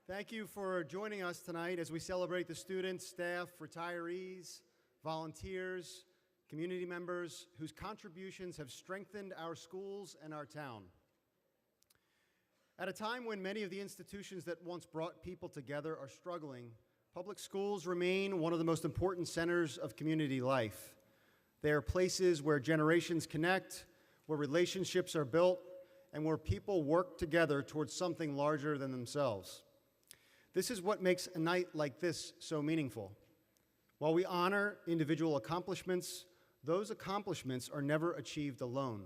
Thank you for joining us tonight as we celebrate the students, staff, retirees, volunteers, community members whose contributions have strengthened our schools and our town. At a time when many of the institutions that once brought people together are struggling, public schools remain one of the most important centers of community life. They are places where generations connect, where relationships are built, and where people work together towards something larger than themselves. This is what makes a night like this so meaningful. While we honor individual accomplishments, those accomplishments are never achieved alone.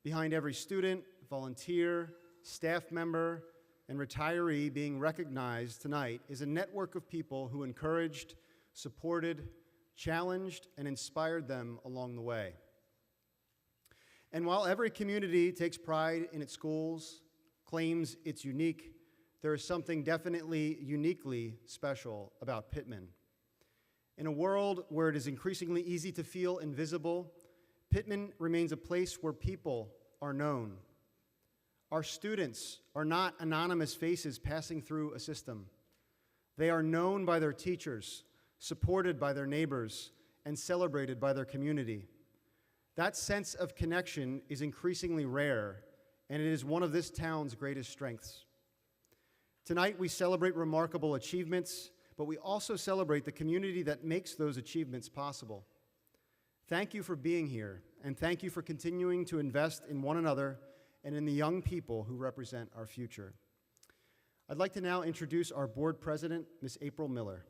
Behind every student, volunteer, staff member, and retiree being recognized tonight is a network of people who encouraged, supported, challenged, and inspired them along the way. And while every community takes pride in its schools, claims it's unique, there is something definitely uniquely special about Pitman. In a world where it is increasingly easy to feel invisible, Pitman remains a place where people are known. Our students are not anonymous faces passing through a system. They are known by their teachers, supported by their neighbors, and celebrated by their community. That sense of connection is increasingly rare, and it is one of this town's greatest strengths. Tonight, we celebrate remarkable achievements, but we also celebrate the community that makes those achievements possible. Thank you for being here, and thank you for continuing to invest in one another and in the young people who represent our future. I'd like to now introduce our board president, Ms. April Miller.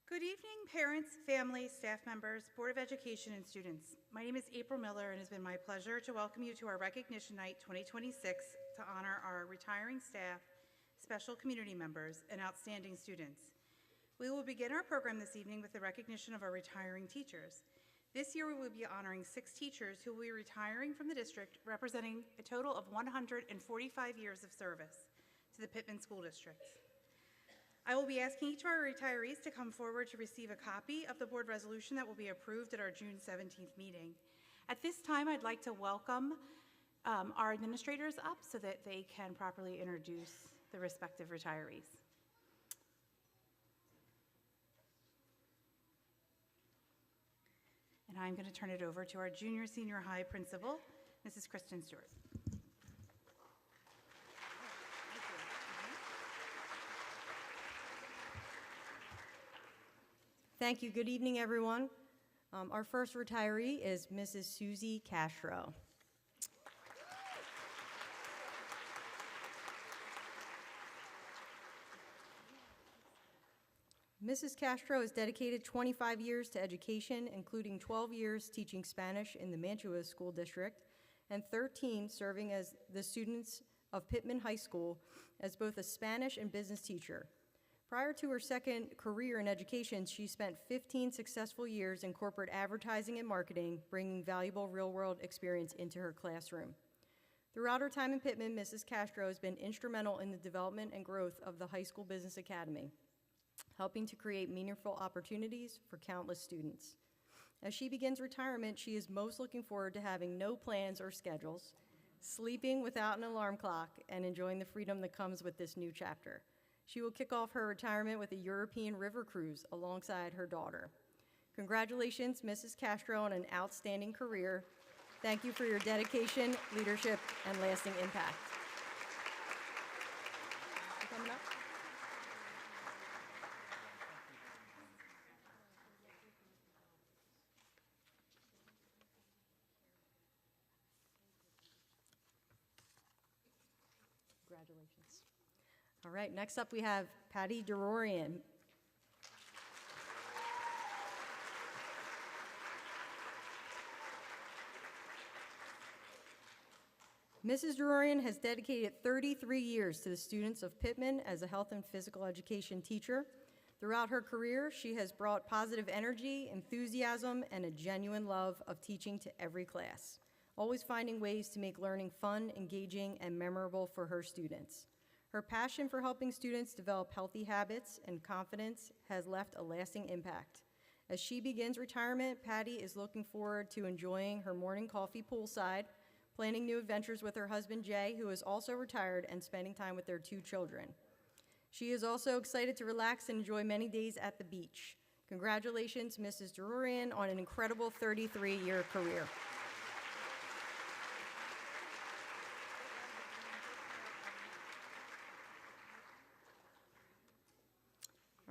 Good evening, parents, families, staff members, Board of Education, and students. My name is April Miller, and it has been my pleasure to welcome you to our Recognition Night 2026 to honor our retiring staff, special community members, and outstanding students. We will begin our program this evening with the recognition of our retiring teachers. This year, we will be honoring 6 teachers who will be retiring from the district, representing a total of 145 years of service to the Pitman School District. I will be asking each of our retirees to come forward to receive a copy of the board resolution that will be approved at our June 17th meeting. At this time, I'd like to welcome our administrators up so that they can properly introduce the respective retirees. And I'm going to turn it over to our junior senior high principal, Mrs. Kristen Stewart. Thank you. Good evening, everyone. Our first retiree is Mrs. Susie Castro. Mrs. Castro has dedicated 25 years to education, including 12 years teaching Spanish in the Mantua School District and 13 serving as the students of Pitman High School as both a Spanish and business teacher. Prior to her second career in education, she spent 15 successful years in corporate advertising and marketing, bringing valuable real-world experience into her classroom. Throughout her time in Pitman, Mrs. Castro has been instrumental in the development and growth of the High School Business Academy, helping to create meaningful opportunities for countless students. As she begins retirement, she is most looking forward to having no plans or schedules, sleeping without an alarm clock, and enjoying the freedom that comes with this new chapter. She will kick off her retirement with a European river cruise alongside her daughter. Congratulations, Mrs. Castro, on an outstanding career. Thank you for your dedication, leadership, and lasting impact. You coming up? Congratulations. All right, next up we have Patty Durorian. Mrs. Durorian has dedicated 33 years to the students of Pitman as a health and physical education teacher. Throughout her career, she has brought positive energy, enthusiasm, and a genuine love of teaching to every class, always finding ways to make learning fun, engaging, and memorable for her students. Her passion for helping students develop healthy habits and confidence has left a lasting impact. As she begins retirement, Patty is looking forward to enjoying her morning coffee poolside, planning new adventures with her husband Jay, who is also retired, and spending time with their 2 children. She is also excited to relax and enjoy many days at the beach. Congratulations, Mrs. Derurian, on an incredible 33-year career.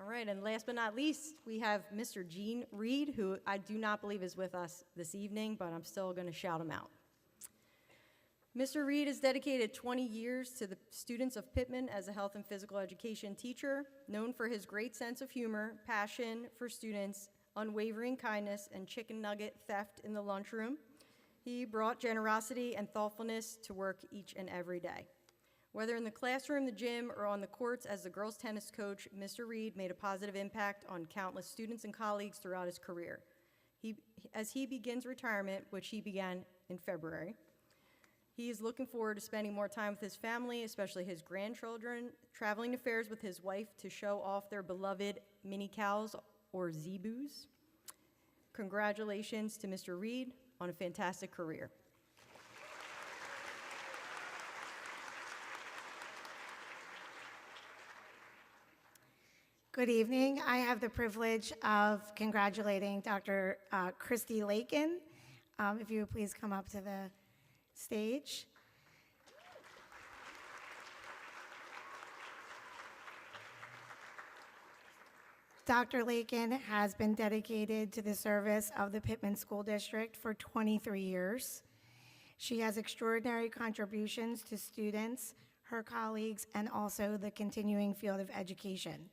All right, and last but not least, we have Mr. Gene Reed, who I do not believe is with us this evening, but I'm still going to shout him out. Mr. Reed has dedicated 20 years to the students of Pitman as a health and physical education teacher, known for his great sense of humor, passion for students, unwavering kindness, and chicken nugget theft in the lunchroom. He brought generosity and thoughtfulness to work each and every day. Whether in the classroom, the gym, or on the courts as the girls' tennis coach, Mr. Reed made a positive impact on countless students and colleagues throughout his career. As he begins retirement, which he began in February, he is looking forward to spending more time with his family, especially his grandchildren, traveling to fairs with his wife to show off their beloved mini cows, or zebus. Congratulations to Mr. Reed on a fantastic career. Good evening. I have the privilege of congratulating Dr. Christy Lakin. If you would please come up to the stage. Dr. Lakin has been dedicated to the service of the Pitman School District for 23 years. She has extraordinary contributions to students, her colleagues, and also the continuing field of education.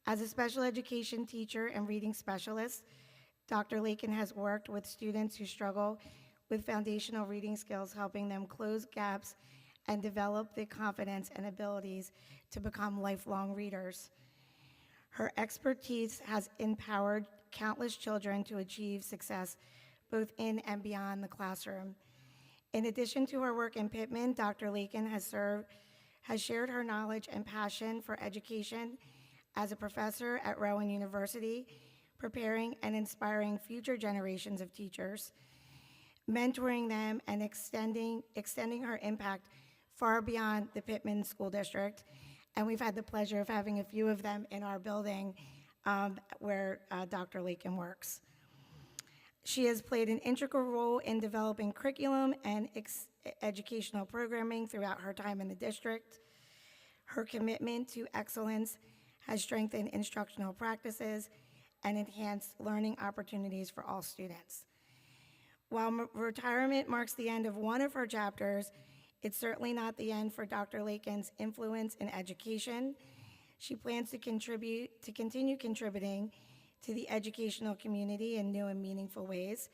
As a special education teacher and reading specialist, Dr. Lakin has worked with students who struggle with foundational reading skills, helping them close gaps and develop the confidence and abilities to become lifelong readers. Her expertise has empowered countless children to achieve success both in and beyond the classroom. In addition to her work in Pitman, Dr. Lakin has shared her knowledge and passion for education as a professor at Rowan University, preparing and inspiring future generations of teachers, mentoring them and extending her impact far beyond the Pitman School District. And we've had the pleasure of having a few of them in our building where Dr. Lakin works. She has played an integral role in developing curriculum and educational programming throughout her time in the district. Her commitment to excellence has strengthened instructional practices and enhanced learning opportunities for all students. While retirement marks the end of one of her chapters, it's certainly not the end for Dr. Lakin's influence in education. She plans to continue contributing to the educational community in new and meaningful ways.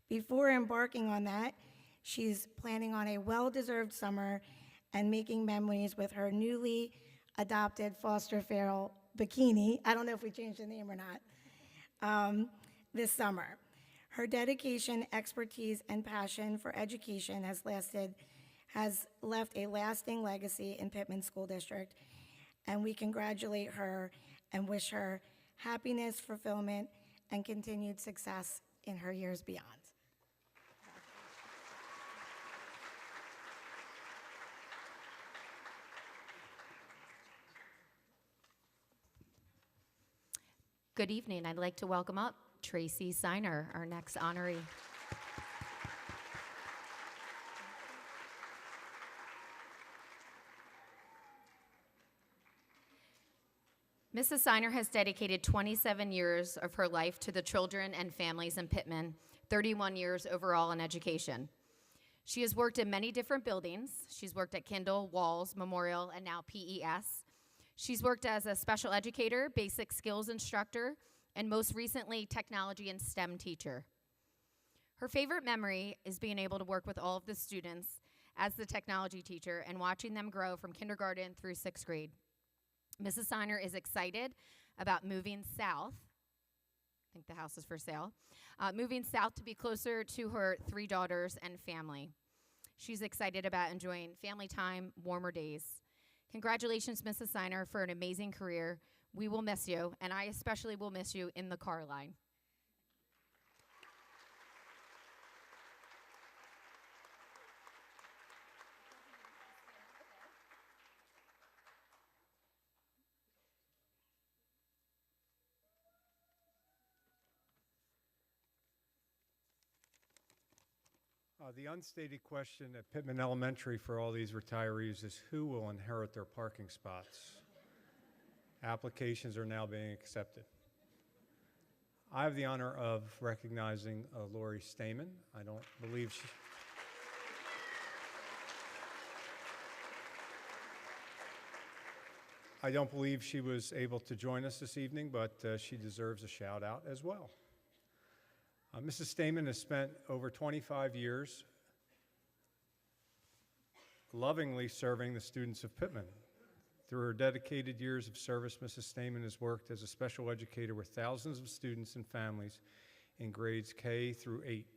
Before embarking on that, she's planning on a well-deserved summer and making memories with her newly adopted foster feral Bikini. I don't know if we changed the name or not, this summer. Her dedication, expertise, and passion for education has left a lasting legacy in Pitman School District, and we congratulate her and wish her happiness, fulfillment, and continued success in her years beyond. Good evening. I'd like to welcome up Tracy Siner, our next honoree. Mrs. Siner has dedicated 27 years of her life to the children and families in Pitman, 31 years overall in education. She has worked in many different buildings. She's worked at Kindle, Walls, Memorial, and now PES. She's worked as a special educator, basic skills instructor, and most recently, technology and STEM teacher. Her favorite memory is being able to work with all of the students as the technology teacher and watching them grow from kindergarten through 6th grade. Mrs. Siner is excited about moving south. I think the house is for sale. Moving south to be closer to her 3 daughters and family. She's excited about enjoying family time, warmer days. Congratulations, Mrs. Siner, for an amazing career. We will miss you, and I especially will miss you in the car line. The unstated question at Pitman Elementary for all these retirees is who will inherit their parking spots? Applications are now being accepted. I have the honor of recognizing Lori Stamen. I don't believe she was able to join us this evening, but she deserves a shout out as well. Mrs. Stamen has spent over 25 years lovingly serving the students of Pitman. Through her dedicated years of service, Mrs. Stamen has worked as a special educator with thousands of students and families in grades K through 8.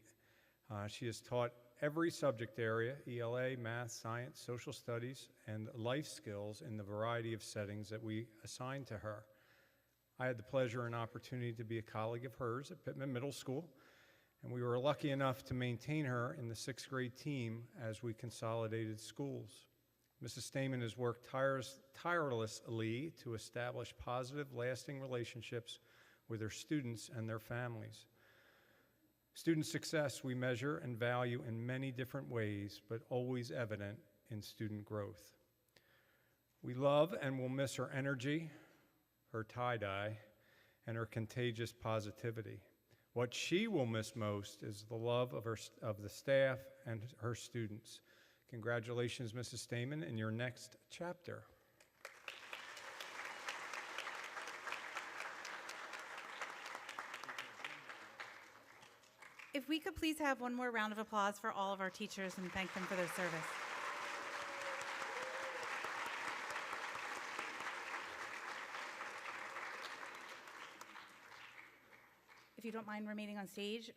She has taught every subject area, ELA, math, science, social studies, and life skills in the variety of settings that we assigned to her. I had the pleasure and opportunity to be a colleague of hers at Pitman Middle School, and we were lucky enough to maintain her in the 6th grade team as we consolidated schools. Mrs. Stamen has worked tirelessly to establish positive, lasting relationships with her students and their families. Student success we measure and value in many different ways, but always evident in student growth. We love and will miss her energy, her tie-dye, and her contagious positivity. What she will miss most is the love of the staff and her students. Congratulations, Mrs. Stamen, in your next chapter. If we could please have one more round of applause for all of our teachers and thank them for their service. If you don't mind remaining on stage,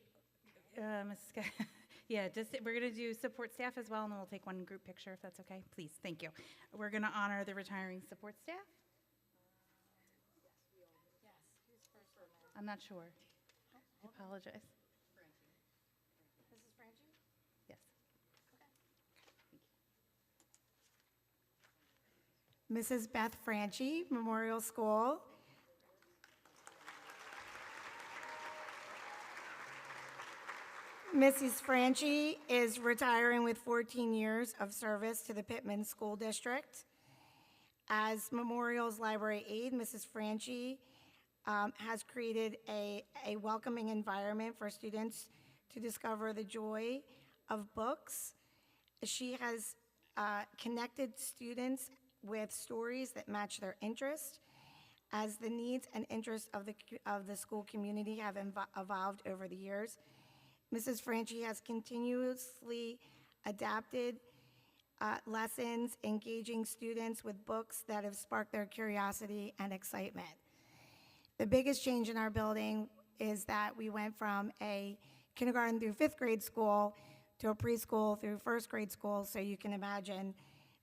yeah, we're going to do support staff as well, and then we'll take one group picture if that's okay. Please, thank you. We're going to honor the retiring support staff. I'm not sure. I apologize. Mrs. Franchi? Yes. Mrs. Beth Franchi, Memorial School. Mrs. Franchi is retiring with 14 years of service to the Pitman School District. As Memorial's library aide, Mrs. Franchi has created a welcoming environment for students to discover the joy of books. She has connected students with stories that match their interest as the needs and interests of the school community have evolved over the years. Mrs. Franchi has continuously adapted lessons, engaging students with books that have sparked their curiosity and excitement. The biggest change in our building is that we went from a kindergarten through 5th grade school to a preschool through 1st grade school, so you can imagine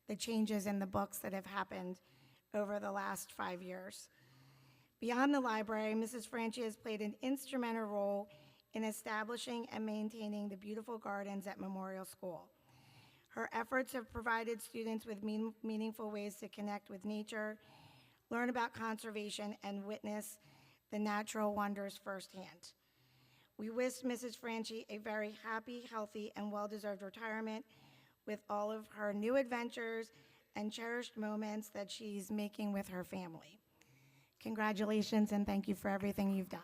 the changes in the books that have happened over the last 5 years. Beyond the library, Mrs. Franchi has played an instrumental role in establishing and maintaining the beautiful gardens at Memorial School. Her efforts have provided students with meaningful ways to connect with nature, learn about conservation, and witness the natural wonders firsthand. We wish Mrs. Franchi a very happy, healthy, and well-deserved retirement with all of her new adventures and cherished moments that she's making with her family. Congratulations, and thank you for everything you've done.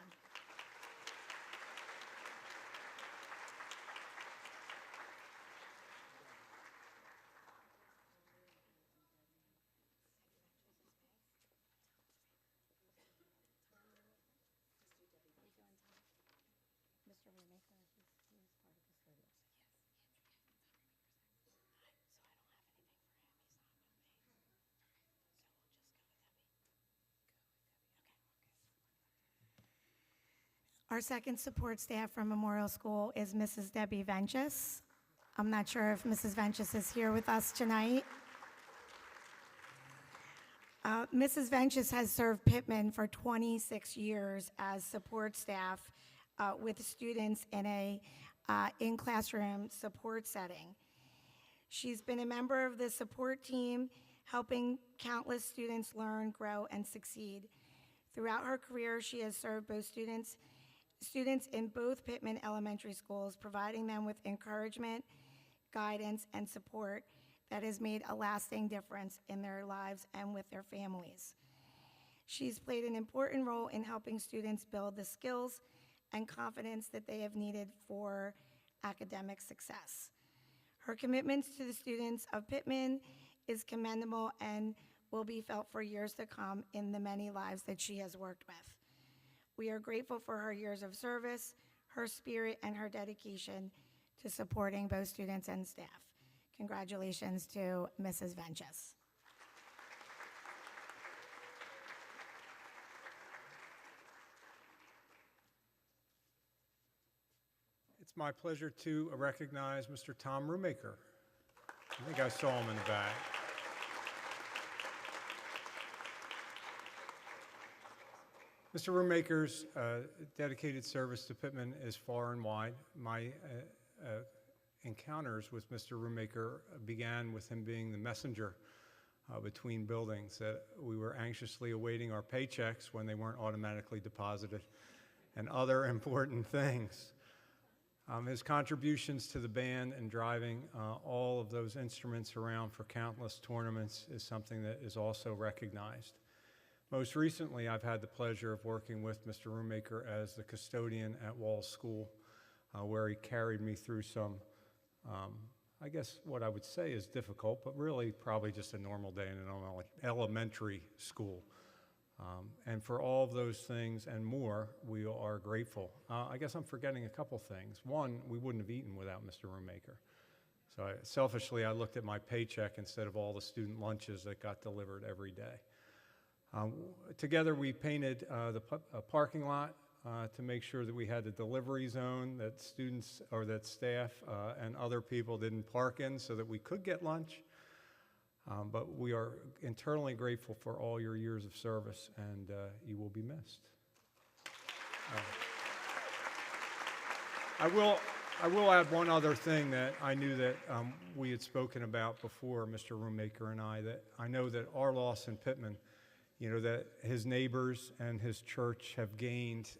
Our second support staff from Memorial School is Mrs. Debbie Ventus. I'm not sure if Mrs. Ventus is here with us tonight. Mrs. Ventus has served Pitman for 26 years as support staff with students in a in-classroom support setting. She's been a member of the support team, helping countless students learn, grow, and succeed. Throughout her career, she has served both students students in both Pitman elementary schools, providing them with encouragement, guidance, and support that has made a lasting difference in their lives and with their families. She's played an important role in helping students build the skills and confidence that they have needed for academic success. Her commitments to the students of Pitman is commendable and will be felt for years to come in the many lives that she has worked with. We are grateful for her years of service, her spirit, and her dedication to supporting both students and staff. Congratulations to Mrs. Venches. It's my pleasure to recognize Mr. Tom Rumaker. I think I saw him in the back. Mr. Rumaker's dedicated service to Pitman is far and wide. My encounters with Mr. Rumaker began with him being the messenger between buildings, that we were anxiously awaiting our paychecks when they weren't automatically deposited, and other important things. His contributions to the band and driving all of those instruments around for countless tournaments is something that is also recognized. Most recently, I've had the pleasure of working with Mr. Rumaker as the custodian at Walls School, where he carried me through some, I guess what I would say is difficult, but really probably just a normal day in an elementary school. And for all of those things and more, we are grateful. I guess I'm forgetting a couple things. One, we wouldn't have eaten without Mr. Rumaker. So selfishly, I looked at my paycheck instead of all the student lunches that got delivered every day. Together, we painted the parking lot to make sure that we had a delivery zone that students or that staff and other people didn't park in so that we could get lunch. But we are internally grateful for all your years of service, and you will be missed. I will add one other thing that I knew that we had spoken about before, Mr. Rumaker and I, that I know that our loss in Pitman, you know, that his neighbors and his church have gained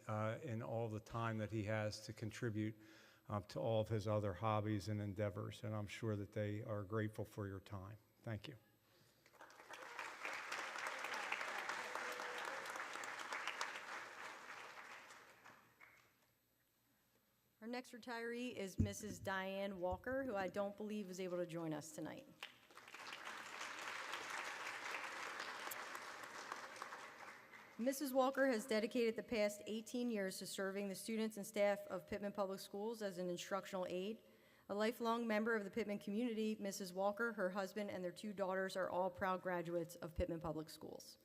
in all the time that he has to contribute to all of his other hobbies and endeavors, and I'm sure that they are grateful for your time. Thank you. Our next retiree is Mrs. Diane Walker, who I don't believe was able to join us tonight. Mrs. Walker has dedicated the past 18 years to serving the students and staff of Pitman Public Schools as an instructional aide. A lifelong member of the Pitman community, Mrs. Walker, her husband, and their 2 daughters are all proud graduates of Pitman Public Schools.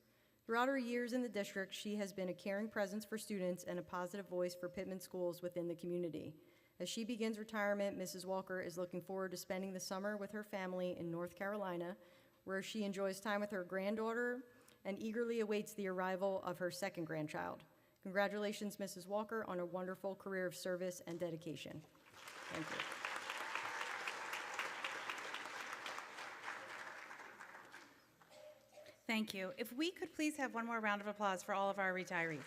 Throughout her years in the district, she has been a caring presence for students and a positive voice for Pitman schools within the community. As she begins retirement, Mrs. Walker is looking forward to spending the summer with her family in North Carolina, where she enjoys time with her granddaughter and eagerly awaits the arrival of her second grandchild. Congratulations, Mrs. Walker, on a wonderful career of service and dedication. Thank you. Thank you. If we could please have one more round of applause for all of our retirees.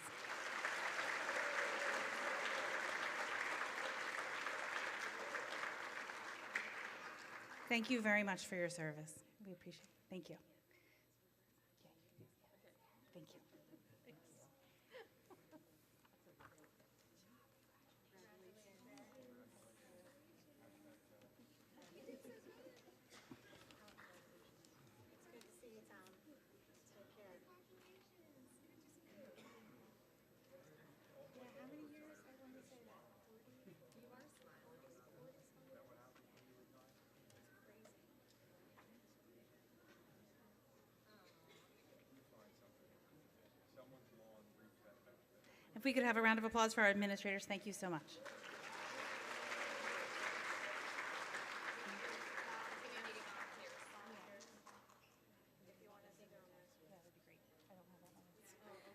Thank you very much for your service. We appreciate it. Thank you. Thank you. If we could have a round of applause for our administrators, thank you so much.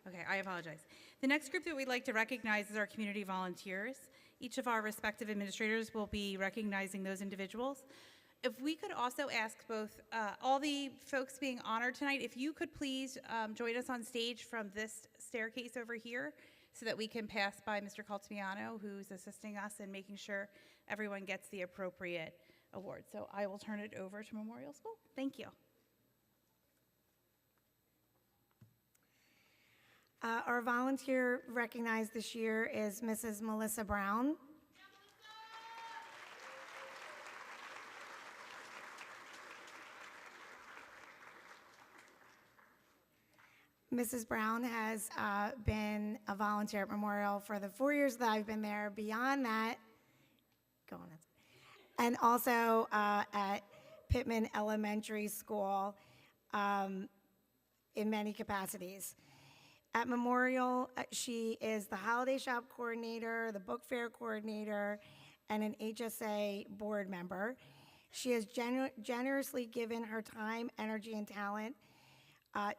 Okay, I apologize. The next group that we'd like to recognize is our community volunteers. Each of our respective administrators will be recognizing those individuals. If we could also ask both, all the folks being honored tonight, if you could please join us on stage from this staircase over here so that we can pass by Mr. Caltabiano, who's assisting us in making sure everyone gets the appropriate award. So I will turn it over to Memorial School. Thank you. Our volunteer recognized this year is Mrs. Melissa Brown. Mrs. Brown has been a volunteer at Memorial for the 4 years that I've been there. Beyond that, go on. And also at Pitman Elementary School in many capacities. At Memorial, she is the holiday shop coordinator, the book fair coordinator, and an HSA board member. She has generously given her time, energy, and talent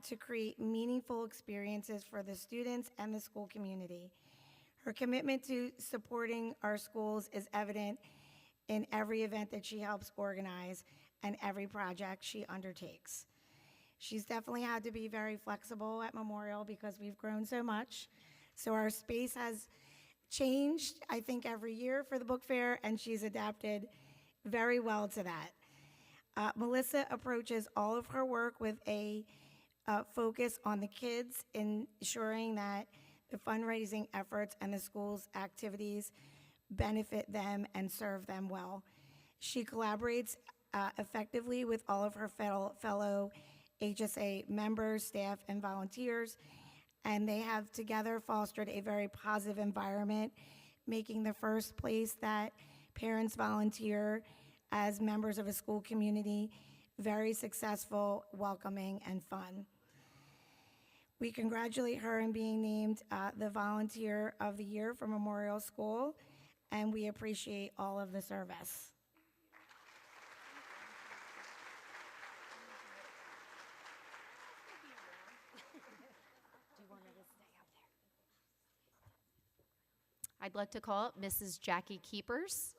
to create meaningful experiences for the students and the school community. Her commitment to supporting our schools is evident in every event that she helps organize and every project she undertakes. She's definitely had to be very flexible at Memorial because we've grown so much. So our space has changed, I think, every year for the book fair, and she's adapted very well to that. Melissa approaches all of her work with a focus on the kids, ensuring that the fundraising efforts and the school's activities benefit them and serve them well. She collaborates effectively with all of her fellow HSA members, staff, and volunteers, and they have together fostered a very positive environment, making the first place that parents volunteer as members of a school community very successful, welcoming, and fun. We congratulate her in being named the Volunteer of the Year for Memorial School, and we appreciate all of the service. I'd like to call up Mrs. Jackie Keepers.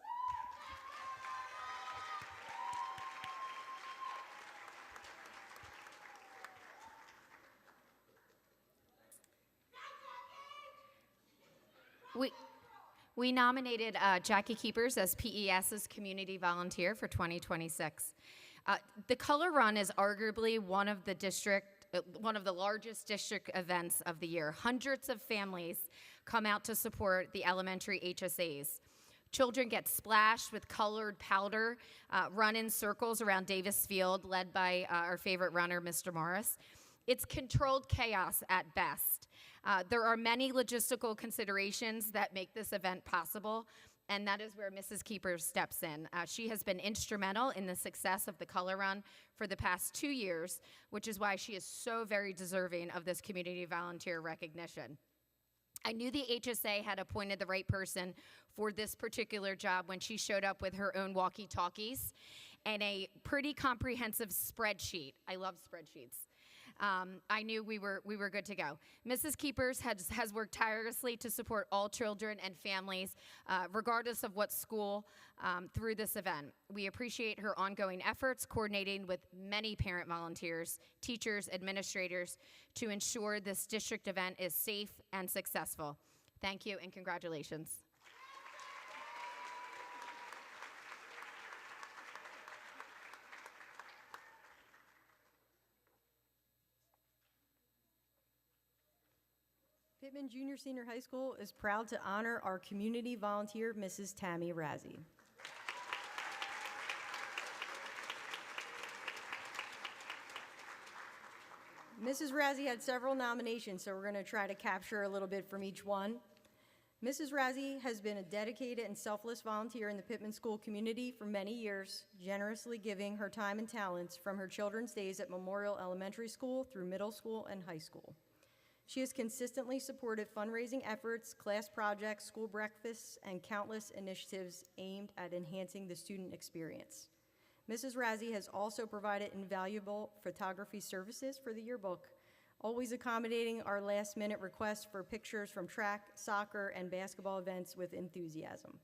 We nominated Jackie Keepers as PES's Community Volunteer for 2026. The Color Run is arguably one of the largest district events of the year. Hundreds of families come out to support the elementary HSAs. Children get splashed with colored powder, run in circles around Davis Field, led by our favorite runner, Mr. Morris. It's controlled chaos at best. There are many logistical considerations that make this event possible, and that is where Mrs. Keepers steps in. She has been instrumental in the success of the Color Run for the past 2 years, which is why she is so very deserving of this community volunteer recognition. I knew the HSA had appointed the right person for this particular job when she showed up with her own walkie-talkies and a pretty comprehensive spreadsheet. I love spreadsheets. I knew we were good to go. Mrs. Keepers has worked tirelessly to support all children and families, regardless of what school, through this event. We appreciate her ongoing efforts, coordinating with many parent volunteers, teachers, administrators, to ensure this district event is safe and successful. Thank you and congratulations. Pitman Junior Senior High School is proud to honor our community volunteer, Mrs. Tammy Razzie. Mrs. Razzie had several nominations, so we're going to try to capture a little bit from each one. Mrs. Razzie has been a dedicated and selfless volunteer in the Pitman school community for many years, generously giving her time and talents from her children's days at Memorial Elementary School through middle school and high school. She has consistently supported fundraising efforts, class projects, school breakfasts, and countless initiatives aimed at enhancing the student experience. Mrs. Razzie has also provided invaluable photography services for the yearbook, always accommodating our last-minute requests for pictures from track, soccer, and basketball events with enthusiasm.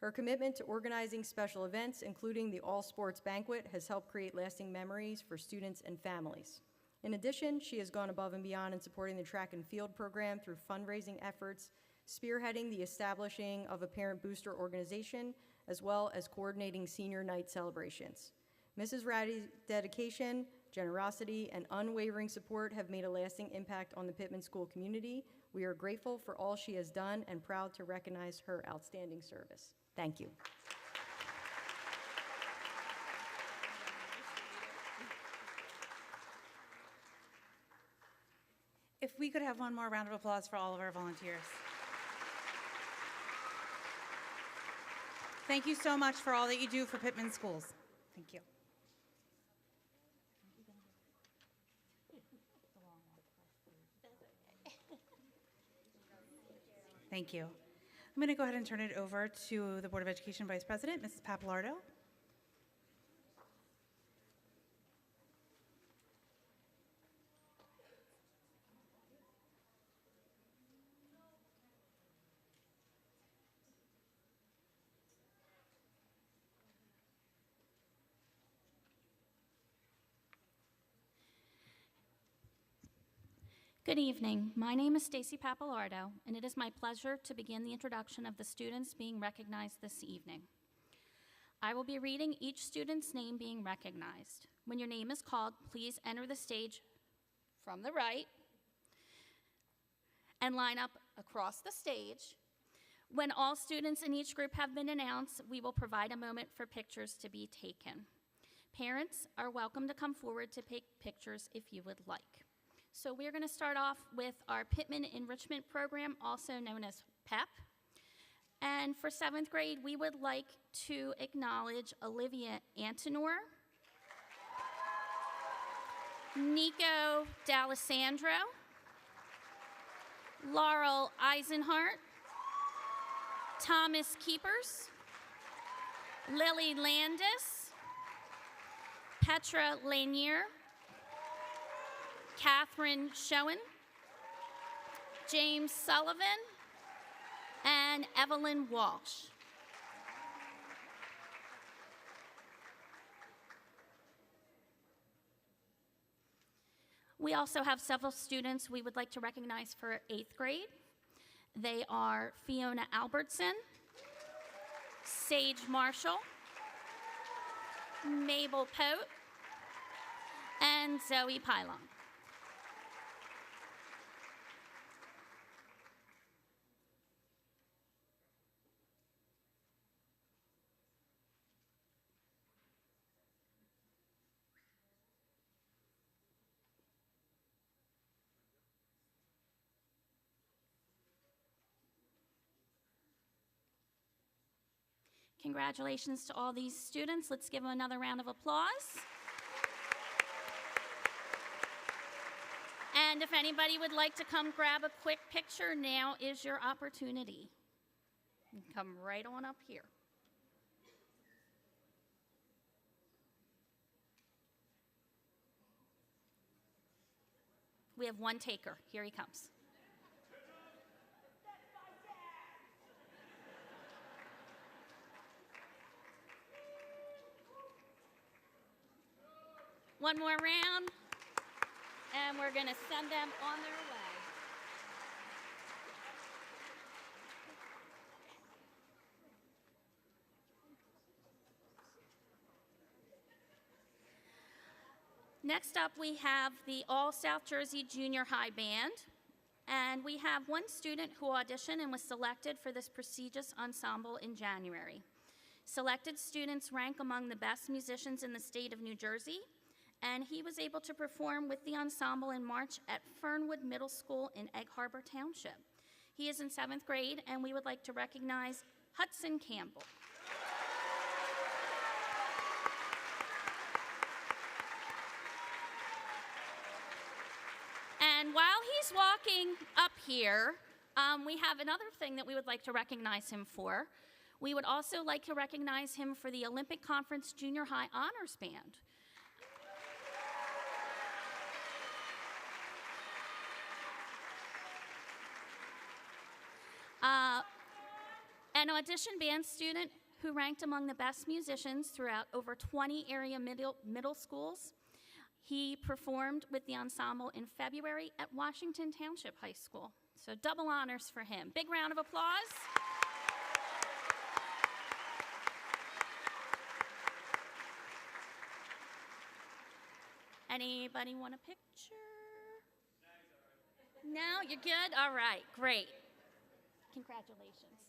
Her commitment to organizing special events, including the all-sports banquet, has helped create lasting memories for students and families. In addition, she has gone above and beyond in supporting the track and field program through fundraising efforts, spearheading the establishing of a parent booster organization, as well as coordinating senior night celebrations. Mrs. Ratty's dedication, generosity, and unwavering support have made a lasting impact on the Pitman School community. We are grateful for all she has done and proud to recognize her outstanding service. Thank you. If we could have one more round of applause for all of our volunteers. Thank you so much for all that you do for Pitman Schools. Thank you. Thank you. I'm going to go ahead and turn it over to the Board of Education Vice President, Mrs. Papalardo. Good evening. My name is Stacy Papalardo, and it is my pleasure to begin the introduction of the students being recognized this evening. I will be reading each student's name being recognized. When your name is called, please enter the stage from the right and line up across the stage. When all students in each group have been announced, we will provide a moment for pictures to be taken. Parents are welcome to come forward to take pictures if you would like. So we're going to start off with our Pitman Enrichment Program, also known as PEP. And for 7th grade, we would like to acknowledge Olivia Antonor, Nico D'Alessandro, Laurel Eisenhart, Thomas Keepers, Lily Landis, Petra Lanier, Catherine Schoen, James Sullivan, and Evelyn Walsh. We also have several students we would like to recognize for 8th grade. They are Fiona Albertson, Sage Marshall, Mabel Pote, and Zoe Pylon. Congratulations to all these students. Let's give them another round of applause. And if anybody would like to come grab a quick picture, now is your opportunity. Come right on up here. We have one taker. Here he comes. One more round, and we're going to send them on their way. Next up, we have the All South Jersey Junior High Band, and we have one student who auditioned and was selected for this prestigious ensemble in January. Selected students rank among the best musicians in the state of New Jersey, and he was able to perform with the ensemble in March at Fernwood Middle School in Egg Harbor Township. He is in 7th grade, and we would like to recognize Hudson Campbell. And while he's walking up here, we have another thing that we would like to recognize him for. We would also like to recognize him for the Olympic Conference Junior High Honors Band. An audition band student who ranked among the best musicians throughout over 20 area middle schools. He performed with the ensemble in February at Washington Township High School. So double honors for him. Big round of applause. Anybody want a picture? No, you're good? All right, great. Congratulations.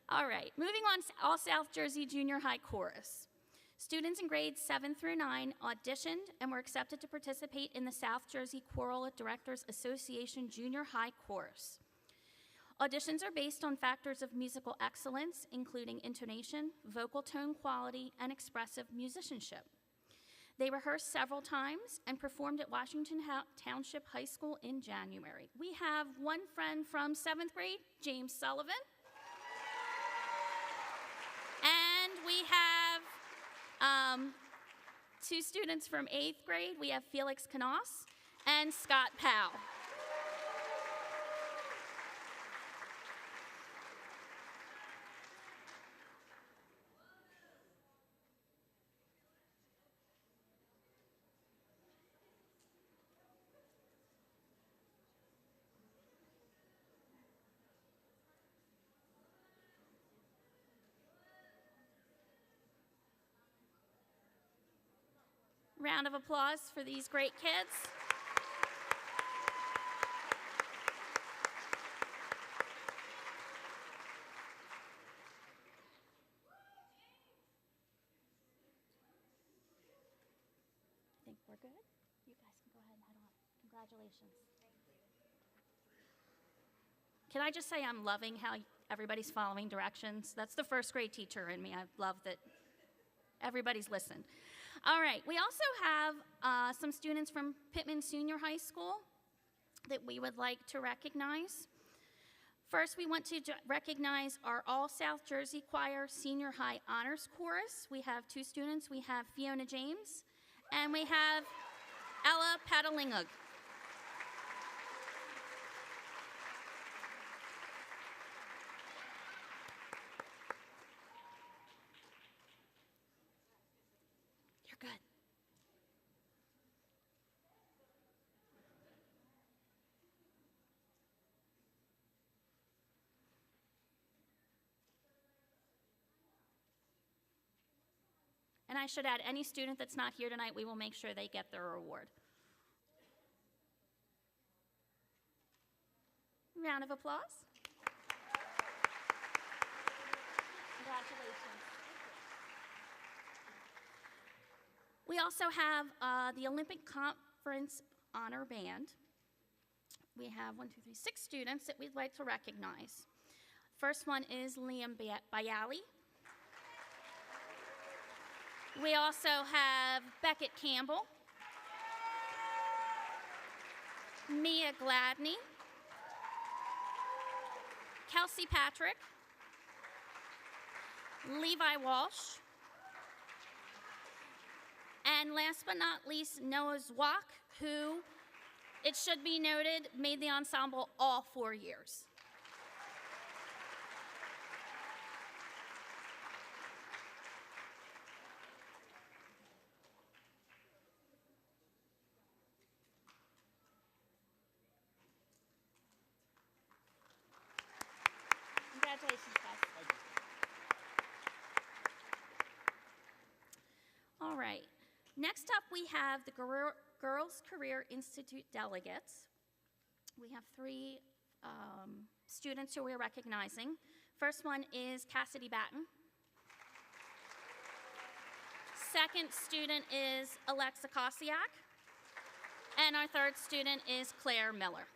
All right, moving on to All South Jersey Junior High Chorus. Students in grades 7 through 9 auditioned and were accepted to participate in the South Jersey Choral Directors Association Junior High Chorus. Auditions are based on factors of musical excellence, including intonation, vocal tone quality, and expressive musicianship. They rehearsed several times and performed at Washington Township High School in January. We have one friend from 7th grade, James Sullivan. And we have two students from 8th grade. We have Felix Canos and Scott Powell. Round of applause for these great kids. I think we're good. You guys can go ahead and head on. Congratulations. Can I just say I'm loving how everybody's following directions? That's the first grade teacher in me. I love that everybody's listened. All right, we also have some students from Pitman Senior High School that we would like to recognize. First, we want to recognize our All South Jersey Choir Senior High Honors Chorus. We have two students. We have Fiona James, and we have Ella Petalingug. Good. And I should add, any student that's not here tonight, we will make sure they get their award. Round of applause. Congratulations. We also have the Olympic Conference Honor Band. We have 6 students that we'd like to recognize. First one is Liam Bayali. We also have Beckett Campbell, Mia Gladney, Kelsey Patrick, Levi Walsh, and last but not least, Noah Zwak, who, it should be noted, made the ensemble all 4 years. Congratulations, guys. All right. Next up, we have the Girls Career Institute delegates. We have 3 students who we're recognizing. First one is Cassidy Batten. Second student is Alexa Kosiak. And our third student is Claire Miller.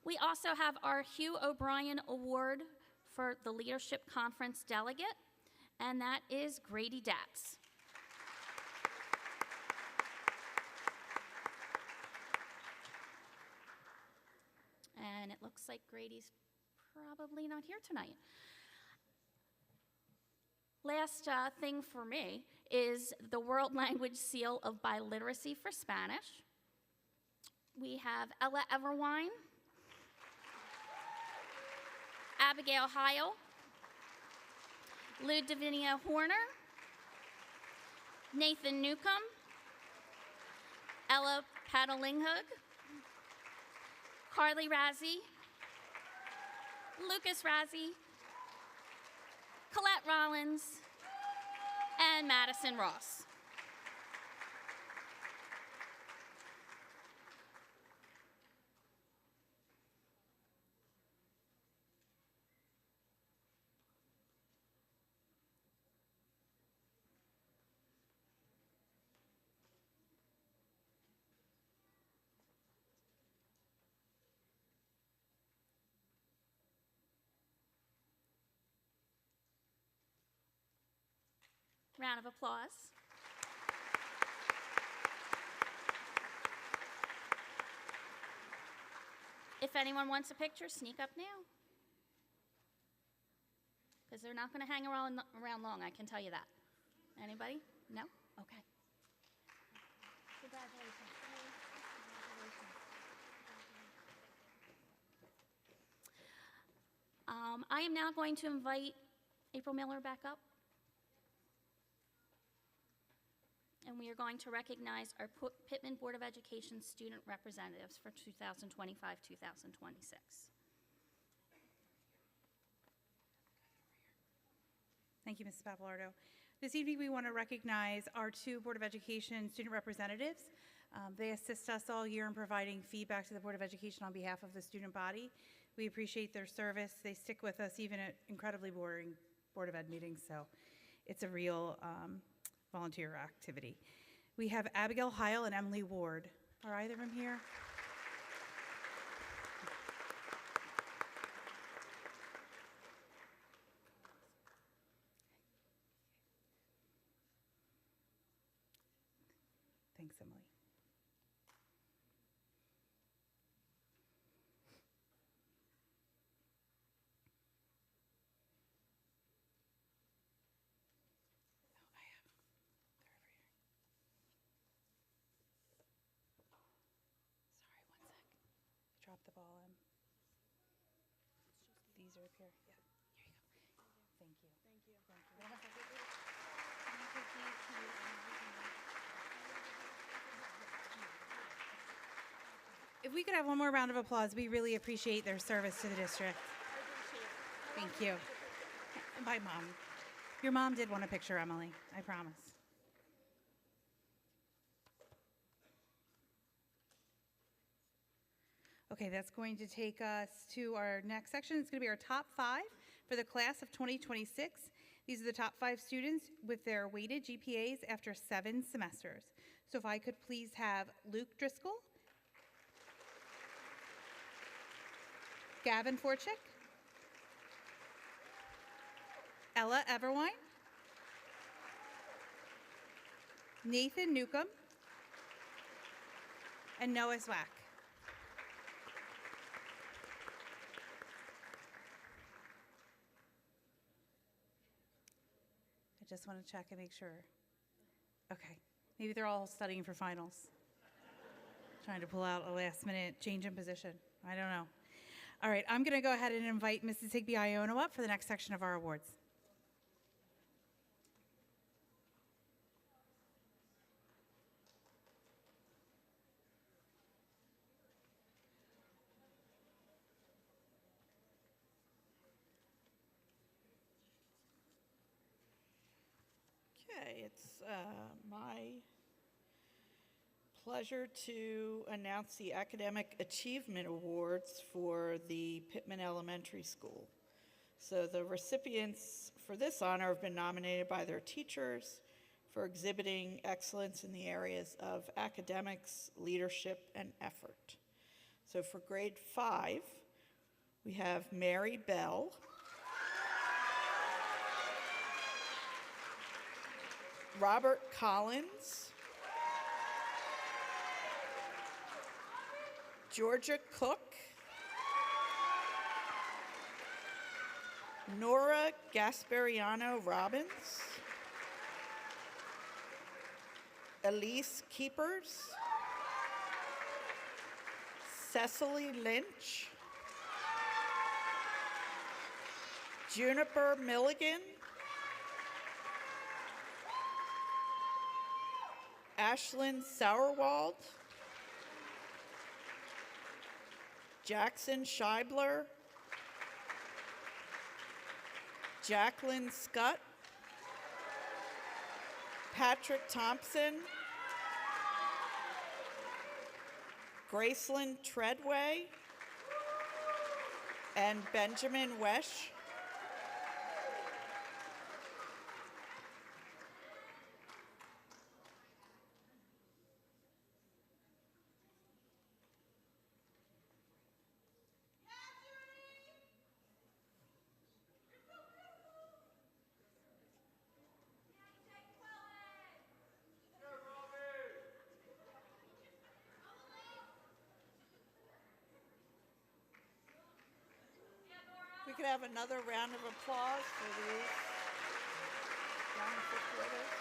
We also have our Hugh O'Brien Award for the Leadership Conference Delegate, and that is Grady Datz. And it looks like Grady's probably not here tonight. Last thing for me is the World Language Seal of Biliteracy for Spanish. We have Ella Everwine, Abigail Heil, Lou Davinia Horner, Nathan Newcomb, Ella Padalinghug, Carly Razzie, Lucas Razzie, Colette Rollins, and Madison Ross. Round of applause. If anyone wants a picture, sneak up now. Because they're not going to hang around long, I can tell you that. Anybody? No? Okay. Congratulations. I am now going to invite April Miller back up. And we are going to recognize our Pitman Board of Education student representatives for 2025-2026. Thank you, Mrs. Papalardo. This evening, we want to recognize our two Board of Education student representatives. They assist us all year in providing feedback to the Board of Education on behalf of the student body. We appreciate their service. They stick with us even at incredibly boring Board of Ed meetings, so it's a real volunteer activity. We have Abigail Heil and Emily Ward. Are either of them here? Thanks, Emily. Drop the ball in. These are up here. Yeah, here you go. Thank you. Thank you. If we could have one more round of applause, we really appreciate their service to the district. Thank you. And bye, Mom. Your mom did want a picture, Emily, I promise. Okay, that's going to take us to our next section. It's going to be our top 5 for the class of 2026. These are the top 5 students with their weighted GPAs after 7 semesters. So if I could please have Luke Driscoll, Gavin Forchick, Ella Everwine, Nathan Newcomb, and Noah Zwack. I just want to check and make sure. Okay, maybe they're all studying for finals. Trying to pull out a last minute change in position. I don't know. All right, I'm going to go ahead and invite Mrs. Higby Iono up for the next section of our awards. Okay, it's my pleasure to announce the Academic Achievement Awards for the Pitman Elementary School. So the recipients for this honor have been nominated by their teachers for exhibiting excellence in the areas of academics, leadership, and effort. So for grade 5, we have Mary Bell, Robert Collins, Georgia Cook, Nora Gaspariano Robbins, Elise Keepers, Cecily Lynch, Juniper Milligan, Ashlyn Sauerwald, Jackson Scheibler, Jacqueline Scott, Patrick Thompson, Graceland Treadway, and Benjamin Wesh. We could have another round of applause for these young fifth graders.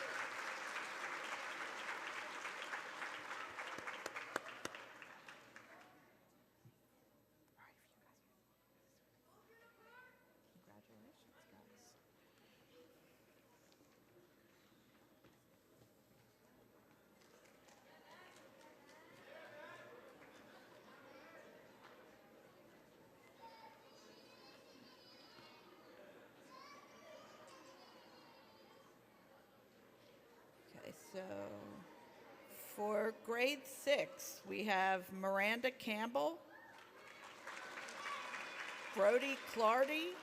Okay, so for grade 6, we have Miranda Campbell, Brody Clardy,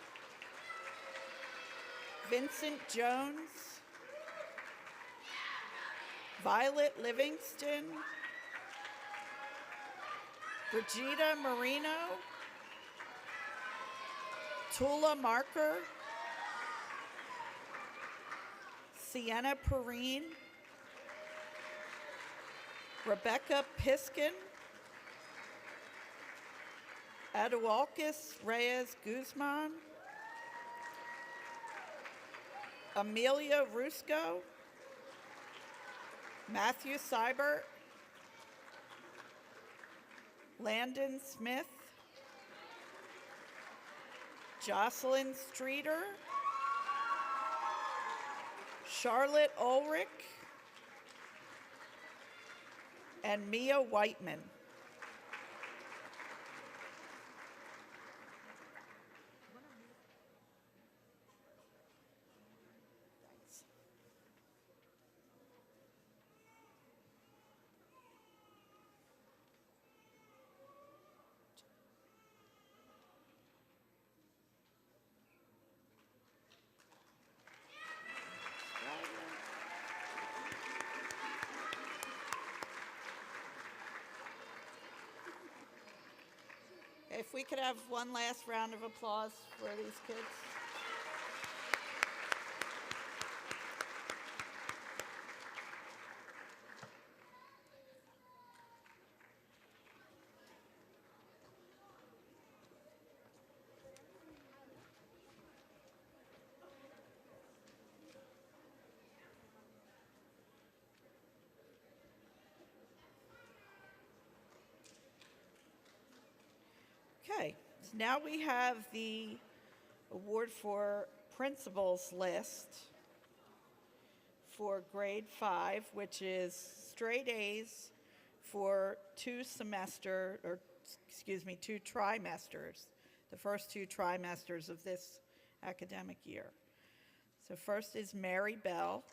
Vincent Jones, Violet Livingston, Brigida Marino, Tula Marker, Sienna Perrine, Rebecca Piskin, Adewalkis Reyes Guzman, Amelia Rusco, Matthew Seibert, Landon Smith, Jocelyn Streeter, Charlotte Ulrich, and Mia Whiteman. If we could have one last round of applause for these kids. Okay, so now we have the award for principals list for grade 5, which is straight A's for two trimesters, the first 2 trimesters of this academic year. So first is Mary Bell,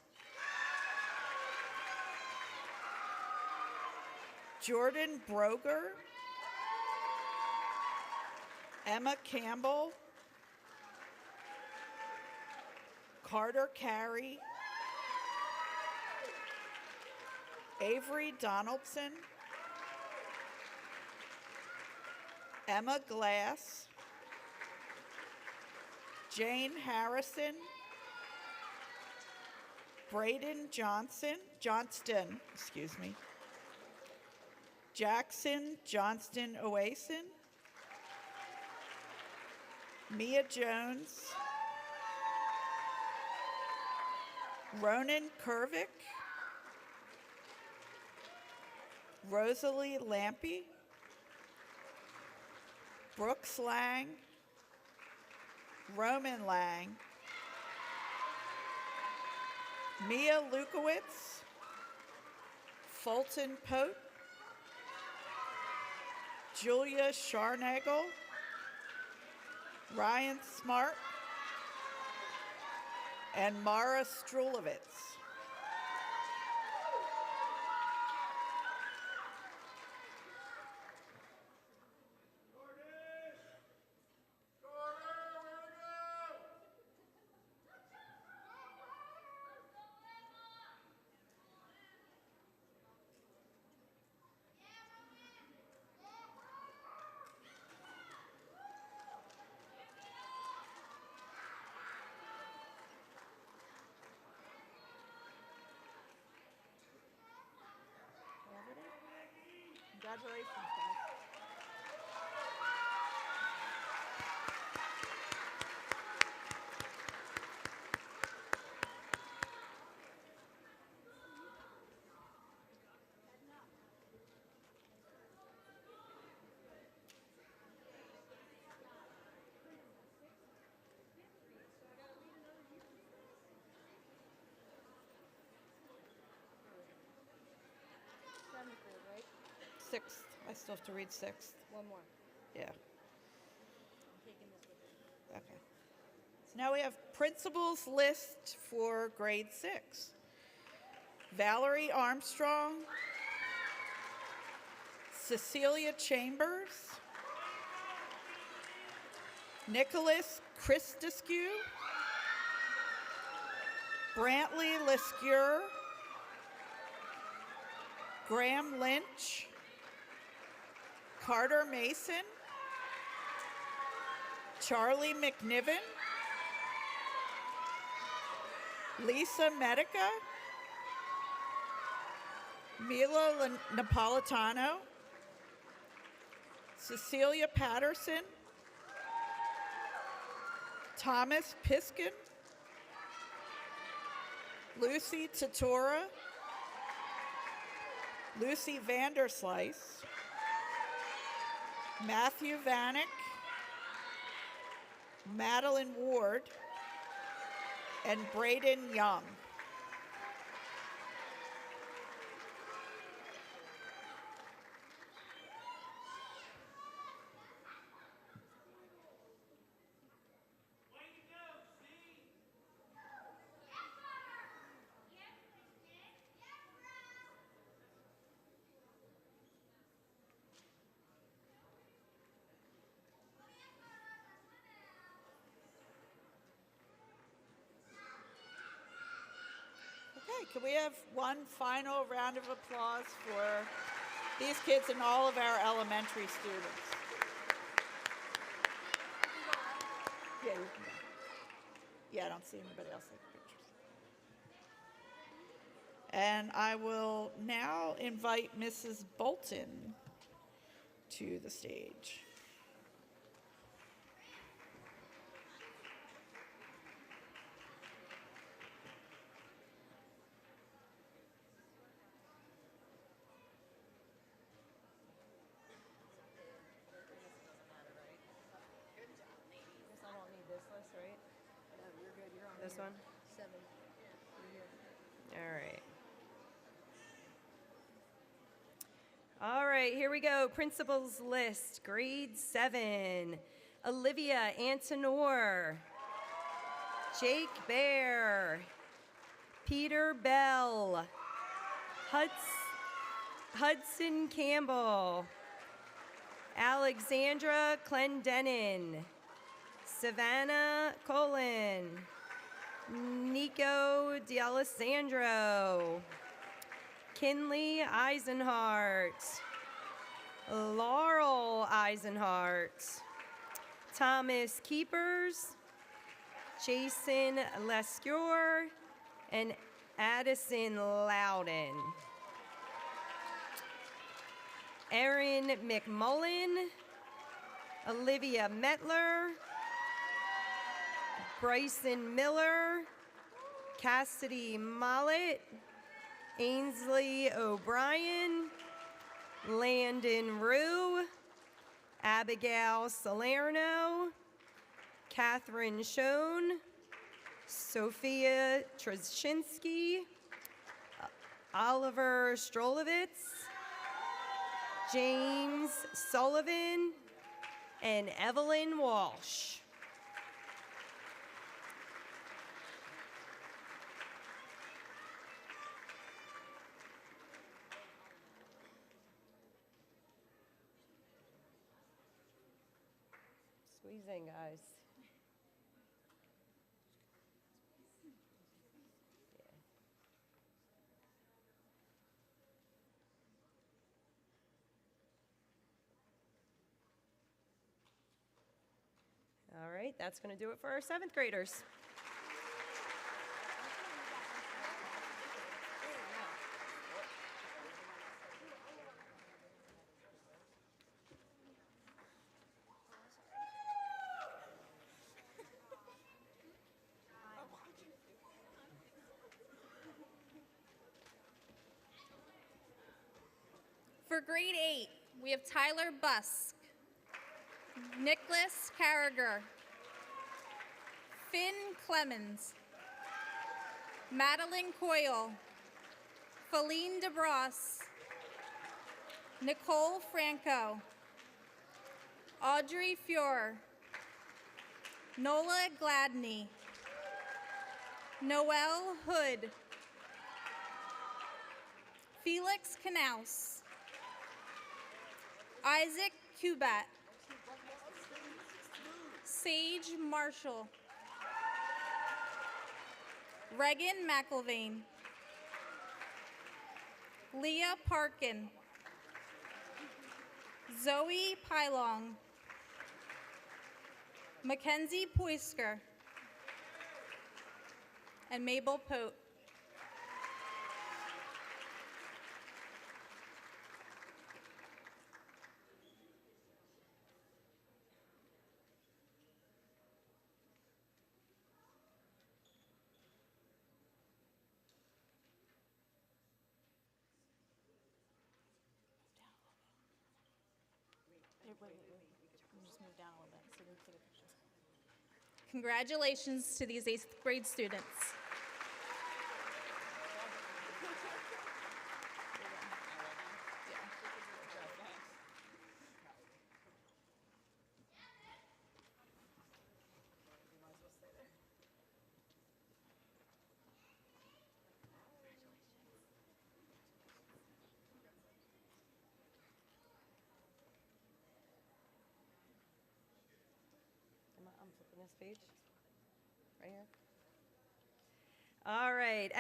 Jordan Broger, Emma Campbell, Carter Carey, Avery Donaldson, Emma Glass, Jane Harrison, Braden Johnston, Jackson Johnston Oasin, Mia Jones, Ronan Kervick, Rosalie Lampy, Brooks Lang, Roman Lang, Mia Lukowitz, Fulton Pote, Julia Scharnagel, Ryan Smart, and Mara Strulowitz. Congratulations, guys. Sixth. I still have to read sixth. One more. Yeah. Okay. So now we have principals list for grade 6. Valerie Armstrong, Cecilia Chambers, Nicholas Christescu, Brantley Lescure, Graham Lynch, Carter Mason, Charlie McNiven, Lisa Medica, Mila Napolitano, Cecilia Patterson, Thomas Piskin, Lucy Tatora, Lucy Vanderslice, Matthew Vanek, Madeline Ward, and Braden Young. Okay, can we have one final round of applause for these kids and all of our elementary students? Yeah, you can go. Yeah, I don't see anybody else taking pictures. And I will now invite Mrs. Bolton to the stage. This one? 7. All right, here we go. Principals list, grade 7. Olivia Antonor, Jake Bear, Peter Bell, Hudson Campbell, Alexandra Clendenin, Savannah Colin, Nico D'Alessandro, Kinley Eisenhart, Laurel Eisenhart, Thomas Keepers, Jason Lescure, and Addison Loudon. Erin McMullen, Olivia Metler, Bryson Miller, Cassidy Mollett, Ainsley O'Brien, Landon Rue, Abigail Salerno, Catherine Schoen, Sophia Trzynski, Oliver Strolovitz, James Sullivan, and Evelyn Walsh. Squeeze in, guys. All right, that's going to do it for our 7th graders. For grade 8, we have Tyler Busk, Nicholas Carragher, Finn Clemens, Madeline Coyle, Feline DeBross, Nicole Franco, Audrey Fuhrer, Nola Gladney, Noelle Hood, Felix Knaus, Isaac Kubat, Sage Marshall, Regan McIlvain, Leah Parkin, Zoe Pylong, Mackenzie Poisker, and Mabel Pote. Congratulations to these 8th grade students. I'm flipping this page. Right here. All right,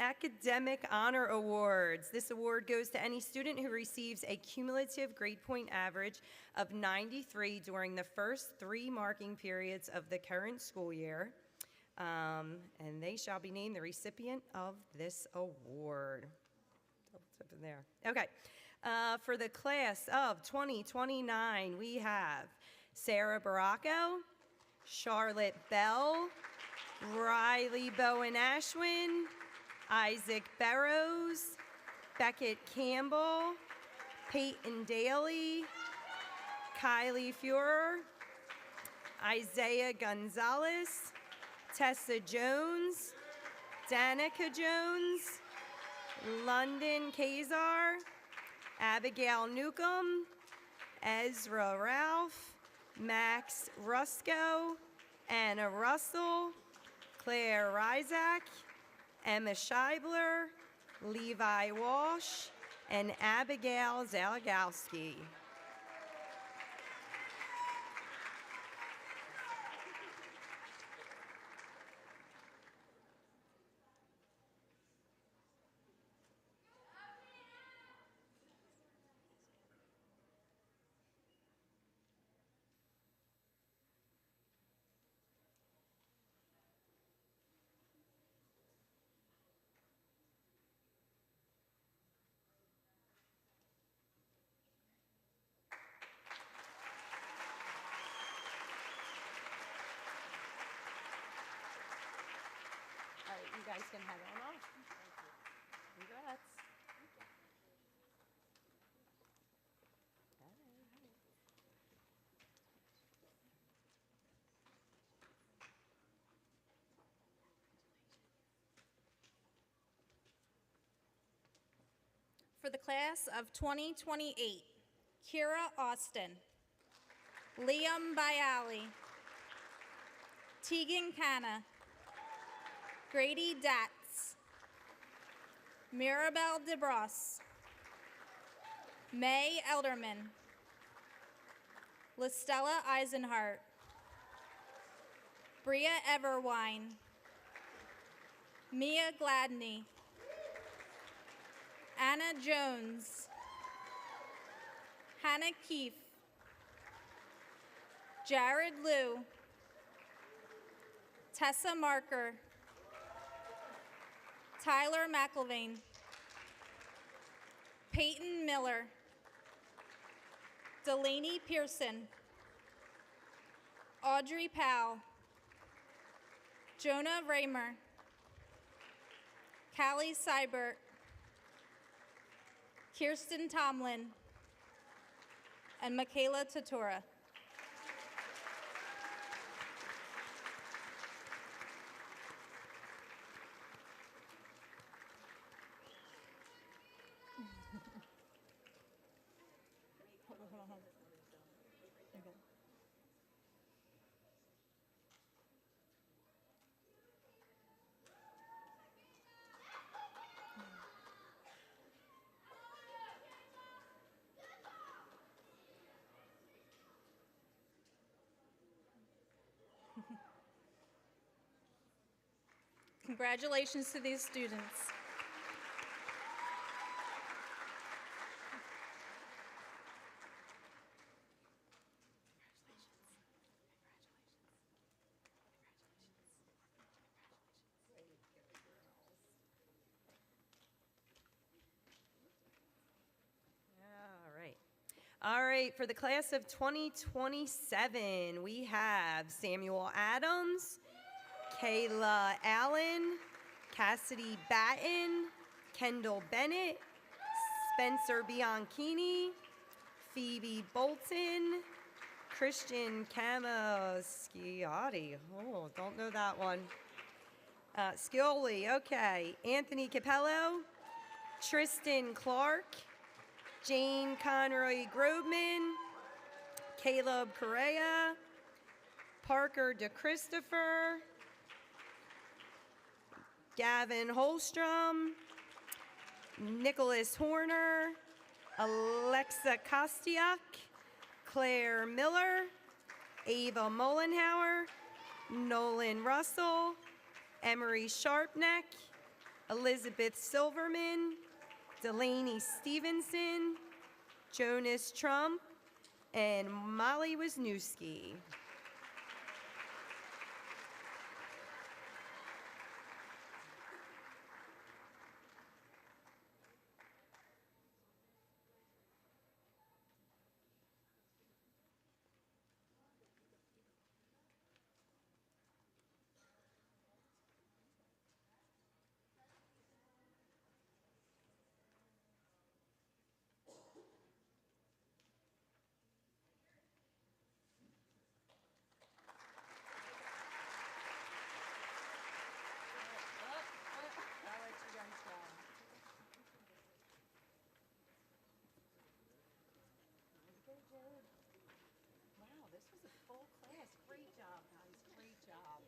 Academic Honor Awards. This award goes to any student who receives a cumulative grade point average of 93 during the first 3 marking periods of the current school year. And they shall be named the recipient of this award. Double tip in there. Okay. For the class of 2029, we have Sarah Baracco, Charlotte Bell, Riley Bowen Ashwin, Isaac Barrows, Beckett Campbell, Peyton Daly, Kylie Fuhrer, Isaiah Gonzalez, Tessa Jones, Danica Jones, London Kazar, Abigail Newcomb, Ezra Ralph, Max Rusco, Anna Russell, Claire Ryzak, Emma Scheibler, Levi Walsh, and Abigail Zalagowski. You guys can head on off. Congrats. For the class of 2028, Kira Austin, Liam Bialy, Tegan Canna, Grady Datz, Mirabelle DeBross, May Elderman, Listella Eisenhart, Bria Everwine, Mia Gladney, Anna Jones, Hannah Keefe, Jared Liu, Tessa Marker, Tyler McIlvain, Peyton Miller, Delaney Pearson, Audrey Powell, Jonah Raymer, Callie Seibert, Kirsten Tomlin, and Michaela Tatura. Congratulations to these students. All right, for the class of 2027, we have Samuel Adams, Kayla Allen, Cassidy Batten, Kendall Bennett, Spencer Bianchini, Phoebe Bolton, Christian Camasciati. Oh, don't know that one. Scioli, okay. Anthony Capello, Tristan Clark, Jane Conroy Grobman, Caleb Correa, Parker DeChristopher, Gavin Holstrom, Nicholas Horner, Alexa Kostiak, Claire Miller, Ava Mollenhauer, Nolan Russell, Emery Sharpneck, Elizabeth Silverman, Delaney Stevenson, Jonas Trump, and Molly Wisniewski. Wow, this was a full class. Great job, guys. Great job.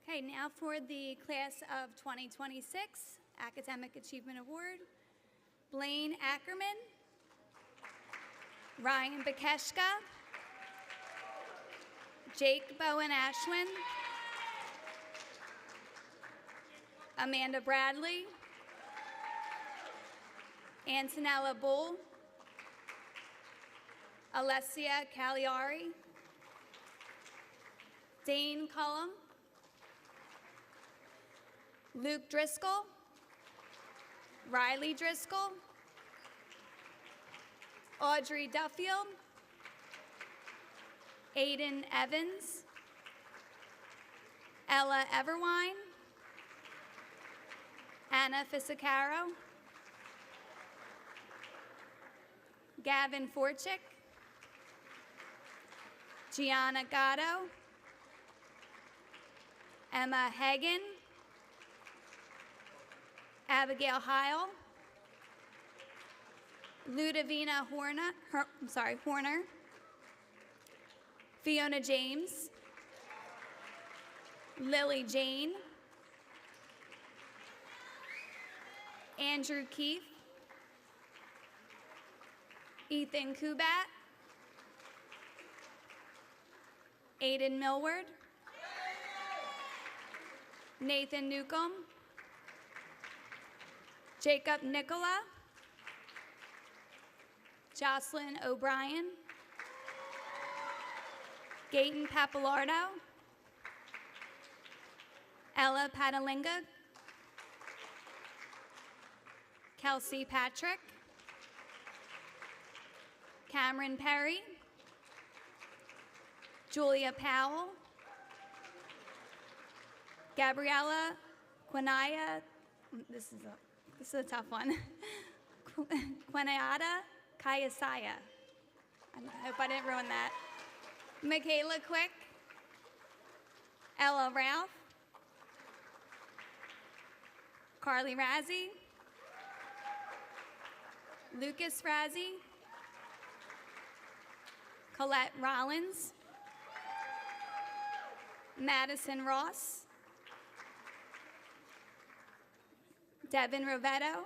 Okay, now for the class of 2026 Academic Achievement Award. Blaine Ackerman, Ryan Bekeshka, Jake Bowen Ashwin, Amanda Bradley, Antonella Bull, Alessia Cagliari, Dane Cullum, Luke Driscoll, Riley Driscoll, Audrey Duffield, Aiden Evans, Ella Everwine, Anna Fisicaro, Gavin Forchick, Gianna Gatto, Emma Hagan, Abigail Heil, Ludovina Horner, Fiona James, Lily Jane, Andrew Keith, Ethan Kubat, Aiden Millward, Nathan Newcomb, Jacob Nicola, Jocelyn O'Brien, Gaten Papalardo, Ella Patalinga, Kelsey Patrick, Cameron Perry, Julia Powell, Gabriella Quinaya, this is a tough one, Quinayada Kayasaya. I hope I didn't ruin that. Michaela Quick, Ella Ralph, Carly Razzie, Lucas Razzie, Colette Rollins, Madison Ross, Devin Rovetto,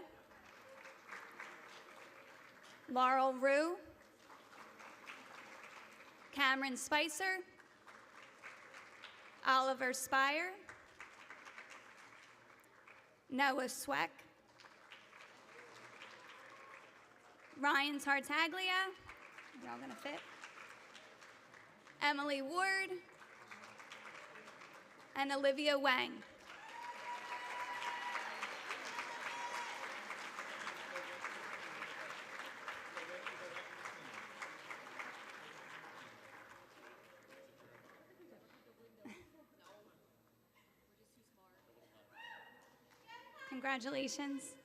Laurel Rue, Cameron Spicer, Oliver Spire, Noah Sweck, Ryan Tartaglia, you're all gonna fit, Emily Ward, and Olivia Wang. Congratulations.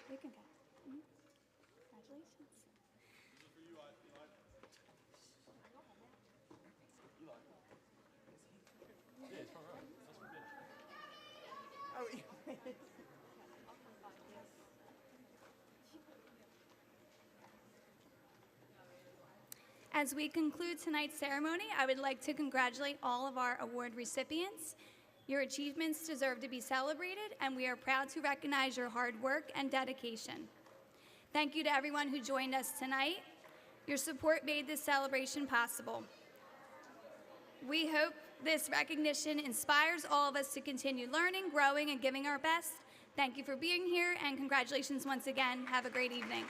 You can go. Congratulations. As we conclude tonight's ceremony, I would like to congratulate all of our award recipients. Your achievements deserve to be celebrated, and we are proud to recognize your hard work and dedication. Thank you to everyone who joined us tonight. Your support made this celebration possible. We hope this recognition inspires all of us to continue learning, growing, and giving our best. Thank you for being here, and congratulations once again. Have a great evening.